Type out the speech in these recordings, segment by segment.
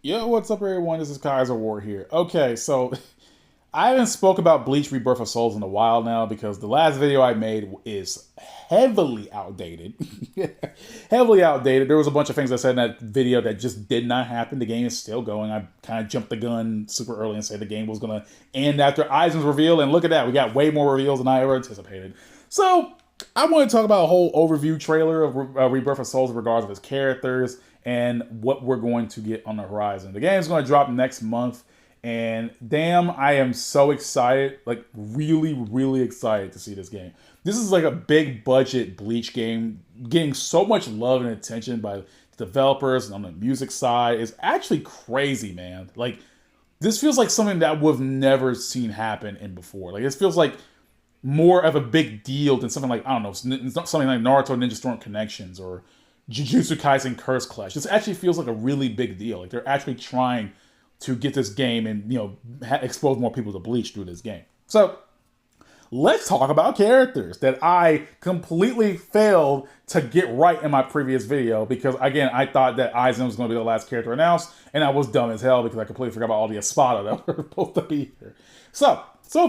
Yo, what's up, everyone? This is Kaizouwar here. Okay, so I haven't spoke about Bleach Rebirth of Souls in a while now because the last video I made is heavily outdated. Heavily outdated. There was a bunch of things I said in that video that just did not happen. The game is still going. I kind of jumped the gun super early and said the game was going to end after Aizen's reveal, and look at that. We got way more reveals than I ever anticipated. So I want to talk about a whole overview trailer of Rebirth of Souls in regards of its characters and what we're going to get on the horizon. The game is going to drop next month, and damn, I am so excited. Like, really, really excited to see this game. This is like a big budget Bleach game, getting so much love and attention by developers and on the music side. It's actually crazy, man. Like, this feels like something that we've never seen happen in before. Like, this feels like more of a big deal than something like, I don't know, it's not something like Naruto Ninja Storm Connections or Jujutsu Kaisen Curse Clash. This actually feels like a really big deal. Like, they're actually trying to get this game and, expose more people to Bleach through this game. So let's talk about characters that I completely failed to get right in my previous video because, again, I thought that Aizen was going to be the last character announced, and I was dumb as hell because I completely forgot about all the Espada that were supposed to be here. So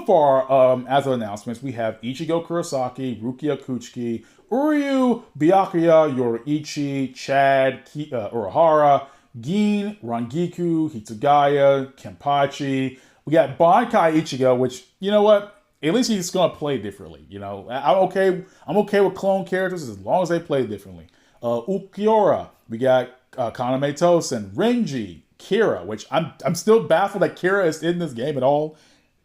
far, as of announcements, we have Ichigo Kurosaki, Rukia Kuchiki, Uryu, Byakuya, Yoriichi, Chad, Urahara, Gin, Rangiku, Hitsugaya, Kenpachi. We got Bankai Ichigo, which, you know what? At least he's gonna play differently. I'm okay. I'm okay with clone characters as long as they play differently. Ukiora. We got Kaname Tosen, Renji, Kira, which I'm still baffled that Kira is in this game at all.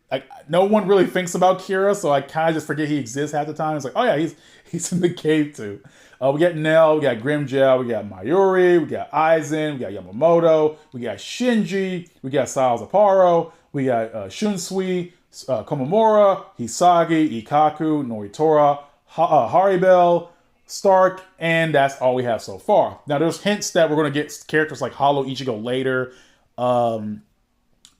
Like, no one really thinks about Kira, so I kind of just forget he exists half the time. It's like, oh yeah, he's in the cave too. We got Nell, we got Grimjail, we got Mayuri, we got Aizen, we got Yamamoto, we got Shinji, we got Sao Zaparo, we got Shunsui, Komamura, Hisagi, Ikaku, Noritora, Haribel, Stark, and that's all we have so far. Now, there's hints that we're going to get characters like Hollow Ichigo later.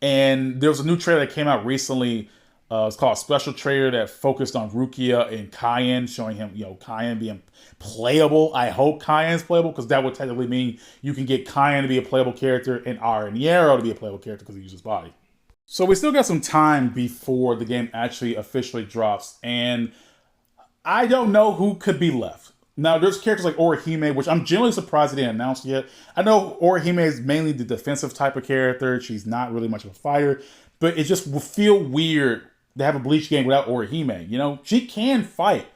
And there was a new trailer that came out recently. It's called a special trailer that focused on Rukia and Cayenne, showing him, Cayenne being playable. I hope Cayenne's playable because that would technically mean you can get Cayenne to be a playable character and Araniero to be a playable character because he uses body. So we still got some time before the game actually officially drops, and I don't know who could be left. Now, there's characters like Orihime, which I'm generally surprised they didn't announce yet. I know Orihime is mainly the defensive type of character. She's not really much of a fighter, but it just will feel weird to have a Bleach game without Orihime. She can fight.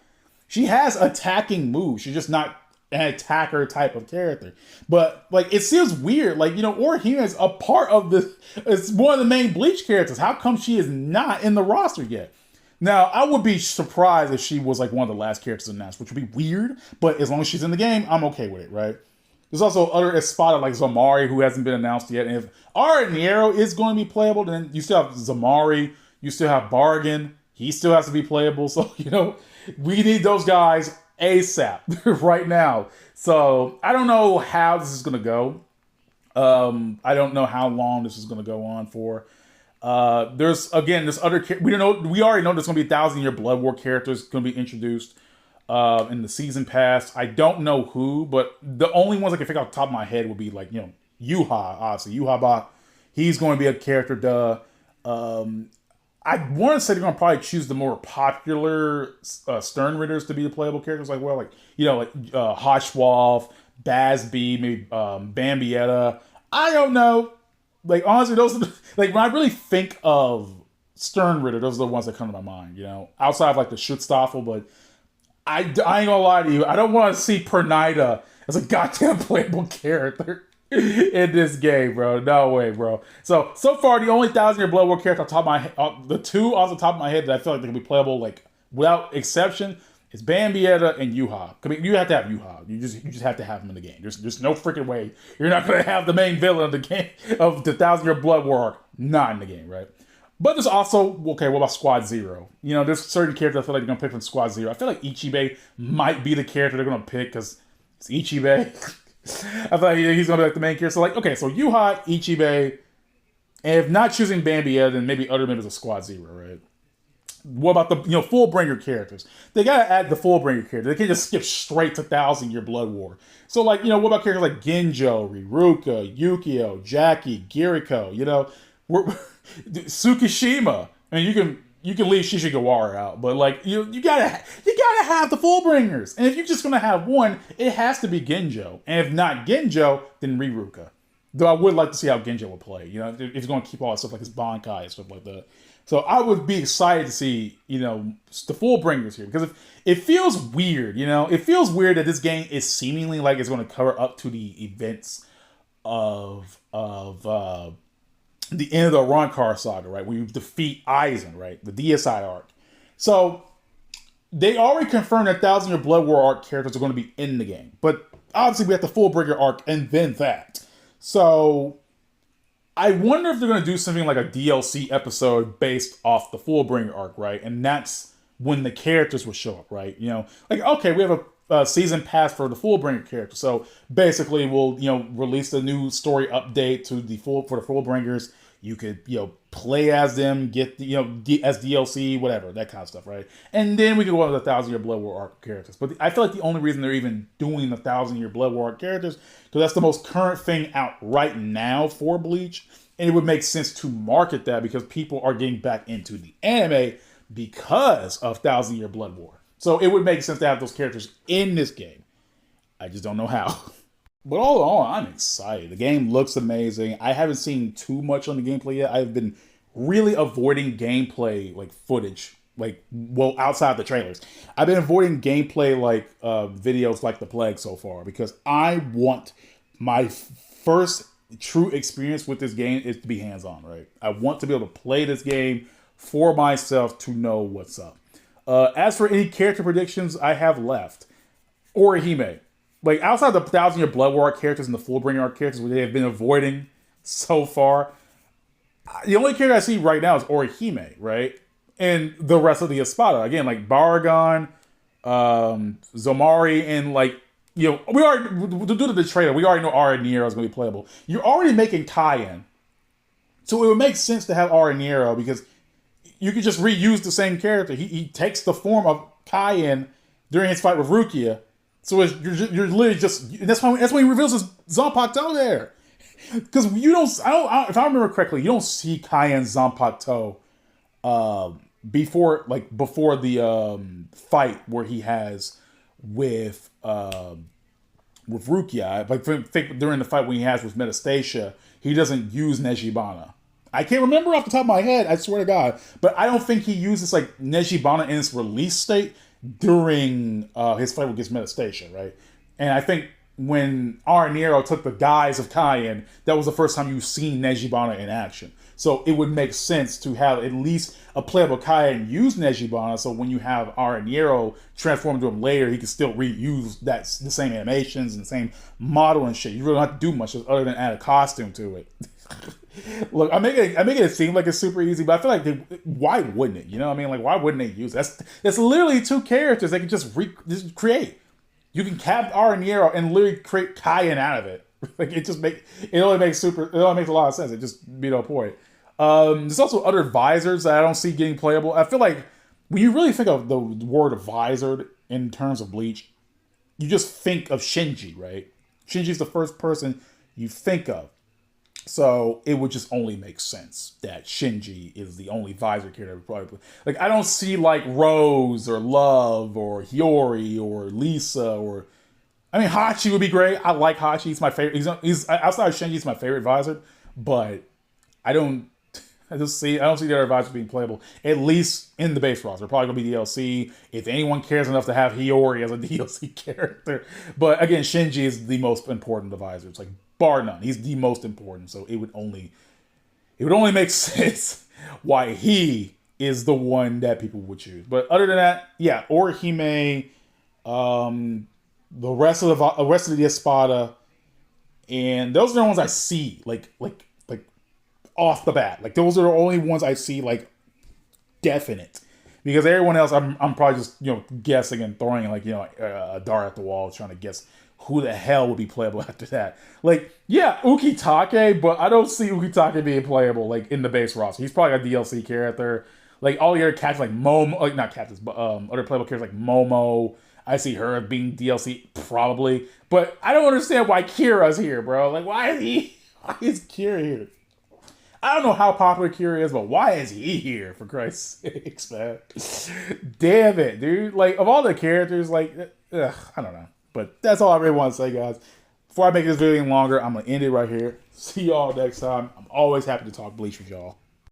She has attacking moves. She's just not an attacker type of character. But, like, it feels weird. Like, Orihime is a part of this. It's one of the main Bleach characters. How come she is not in the roster yet? Now, I would be surprised if she was like one of the last characters announced, which would be weird, but as long as she's in the game, I'm okay with it, right? There's also other Espada like Zamari who hasn't been announced yet. And if Araniero is going to be playable, then you still have Zamari, you still have Bargain, he still has to be playable. So, we need those guys ASAP right now. So I don't know how this is going to go. I don't know how long this is going to go on for. There's other we don't know. We already know there's gonna be 1,000-year Blood War characters gonna be introduced in the season pass. I don't know who, but the only ones I can figure out off the top of my head would be like Yuha. Obviously, Yuha, he's going to be a character. I want to say they're gonna probably choose the more popular Stern Ridders to be the playable characters. Like Hoshwolf, Bazby, maybe Bambietta. I don't know. Like, honestly, those are like, when I really think of Stern Ritter, those are the ones that come to my mind, outside of like the Schutzstaffel. But I ain't gonna lie to you, I don't want to see Pernida as a goddamn playable character in this game, bro. No way, bro. So far, the only 1,000-year Blood War character on top of my head, the two off the top of my head that I feel like they can be playable, like, without exception, is Bambietta and Yuha. I mean, you have to have Yuha. You just have to have him in the game. There's no freaking way you're not gonna have the main villain of the game of the 1,000-year Blood War arc not in the game, right? But there's also, okay, what about Squad Zero? There's certain characters I feel like they're gonna pick from Squad Zero. I feel like Ichibe might be the character they're gonna pick because it's Ichibe. I feel like he's gonna be like the main character. So like, okay, so Yuha, Ichibe, and if not choosing Bambietta, then maybe other members of Squad Zero, right? What about the Fullbringer characters? They gotta add the Fullbringer character. They can't just skip straight to 1,000-Year Blood War. So like what about characters like Genjo, Riruka, Yukio, Jackie, Giriko? Tsukishima. I mean, you can leave Shishigawara out, but like you gotta have the Fullbringers. And if you're just gonna have one, it has to be Genjo. And if not Genjo, then Riruka. Though I would like to see how Genjo would play. If he's going to keep all that stuff like his Bankai and stuff like that. So I would be excited to see, the Fullbringers here. Because it feels weird, It feels weird that this game is seemingly like it's going to cover up to the events of the end of the Arrancar saga, right? Where you defeat Aizen, right? The DSI arc. So they already confirmed that 1,000-Year Blood War arc characters are going to be in the game. But obviously we have the Fullbringer arc and then that. So I wonder if they're going to do something like a DLC episode based off the Fullbringer arc, right? And that's when the characters will show up, right? Okay, we have a season pass for the Fullbringer character. So basically we'll, release the new story update for the Fullbringers. You could, play as them, get, as DLC, whatever, that kind of stuff, right? And then we can go on to the 1,000-Year Blood War arc characters. But I feel like the only reason they're even doing the 1,000-Year Blood War arc characters, because that's the most current thing out right now for Bleach. And it would make sense to market that because people are getting back into the anime because of 1,000-Year Blood War. So it would make sense to have those characters in this game. I just don't know how. But all in all, I'm excited. The game looks amazing. I haven't seen too much on the gameplay yet. I've been really avoiding gameplay footage, outside the trailers. I've been avoiding gameplay videos like the plague so far because I want my first true experience with this game is to be hands-on, right? I want to be able to play this game for myself to know what's up. As for any character predictions I have left, Orihime. Outside the 1,000-Year Blood War arc characters and the Fullbringer arc characters they have been avoiding so far, the only character I see right now is Orihime, right? And the rest of the Espada. Again, Baragon, Zomari, and we already, due to the trailer, we already know Araniero is going to be playable. You're already making Cayenne. So it would make sense to have Araniero because you could just reuse the same character. He takes the form of Cayenne during his fight with Rukia. So you're literally just, and that's when he reveals his Zanpakuto there. Because if I remember correctly, you don't see Cayenne Zanpakuto before the fight where he has with Rukia. During the fight when he has with Metastasia, he doesn't use Nejibana. I can't remember off the top of my head, I swear to God. But I don't think he uses Nejibana in its release state during his fight against Metastasia, right? And I think when Araniero took the guise of Cayenne, that was the first time you've seen Nejibana in action. So it would make sense to have at least a playable Cayenne use Nejibana, so when you have Araniero transform into him later, he can still reuse the same animations and the same model and shit. You really don't have to do much other than add a costume to it. Look, I make it seem like it's super easy, but I feel like why wouldn't it? You know what I mean? Why wouldn't they use it? That's literally two characters they can just create. You can cap Araniero and literally create Cayenne out of it. It only makes a lot of sense. It just be no point. There's also other visors that I don't see getting playable. I feel like when you really think of the word visor in terms of Bleach, you just think of Shinji, right? Shinji's the first person you think of. So it would just only make sense that Shinji is the only visor character we probably play. I don't see Rose or Love or Hiyori or Lisa or Hachi would be great. I like Hachi. He's my favorite. He's outside of Shinji, he's my favorite visor. But I don't see the other visors being playable, at least in the base roster. Probably gonna be DLC if anyone cares enough to have Hiyori as a DLC character. But again, Shinji is the most important of the visors. Bar none. He's the most important. So it would only make sense why he is the one that people would choose. But other than that, yeah, Orihime, the rest of the Espada, and those are the ones I see off the bat. Those are the only ones I see definite. Because everyone else, I'm probably just guessing and throwing a dart at the wall, trying to guess who the hell would be playable after that. Ukitake, but I don't see Ukitake being playable in the base roster. He's probably a DLC character. Like all your characters like Momo, like not captains, but other playable characters like Momo. I see her being DLC probably, but I don't understand why Kira's here, bro. Like why is he? Why is Kira here? I don't know how popular Kira is, but why is he here? For Christ's sakes, man. Damn it, dude. Like of all the characters, like ugh, I don't know. But that's all I really want to say, guys. Before I make this video any longer, I'm gonna end it right here. See y'all next time. I'm always happy to talk Bleach with y'all.